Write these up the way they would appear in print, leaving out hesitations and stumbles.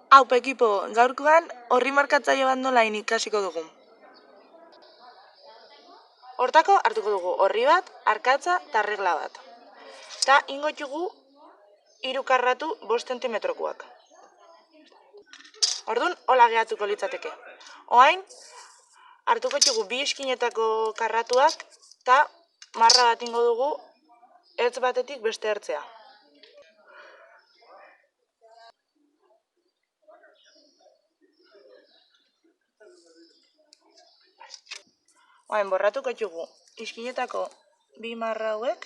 Hau, ekipo, gaurkoan horri markatzaile bat nola ikasiko dugu. Hortako hartuko dugu horri bat, arkatza eta regla bat. Eta ingo ditugu 3 karratu 5 zentimetrokoak. Orduan, hola gehatuko litzateke. Oain, hartuko ditugu 2 iskinetako karratuak eta marra bat ingo dugu ertz batetik beste ertzea. Oain, borratuko ditugu iskinetako 2 marra hauek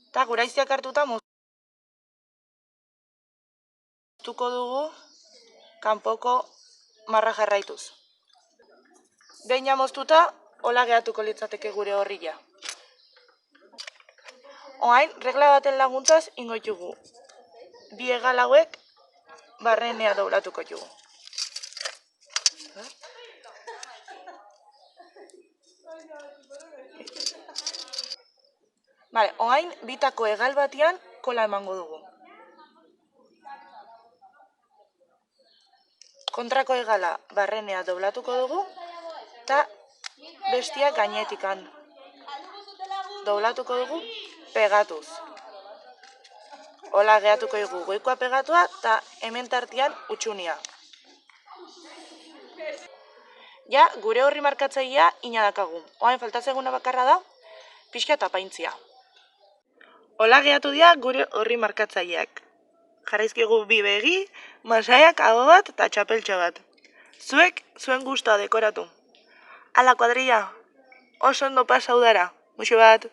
eta guraiziak hartuta moztuko dugu kanpoko marra jarraituz. Behin moztuta, hola gehatuko litzateke gure horria. Oain, regla baten laguntzaz ingo ditugu 2 hegal hauek barrenea doblatuko ditugu. Vale, oain, bitako hegal batian kola emango dugu. Kontrako hegala barrenea doblatuko dugu eta bestia gainetikan doblatuko dugu pegatuz. Hola gehatuko dugu goikoa pegatua eta hemen tartian utxunia. Ja, gure horri markatzailea inadakagu. Oain, faltatzeguna bakarra da, pixka eta paintzia. Hola gehatu dira gure horri markatzaileak. Jarraizkigu 2 begi, masaiak, aho bat eta txapeltxo bat. Zuek, zuen gustoa dekoratu. Ala, kuadrilla, oso ondo pasau dara. Muxu bat.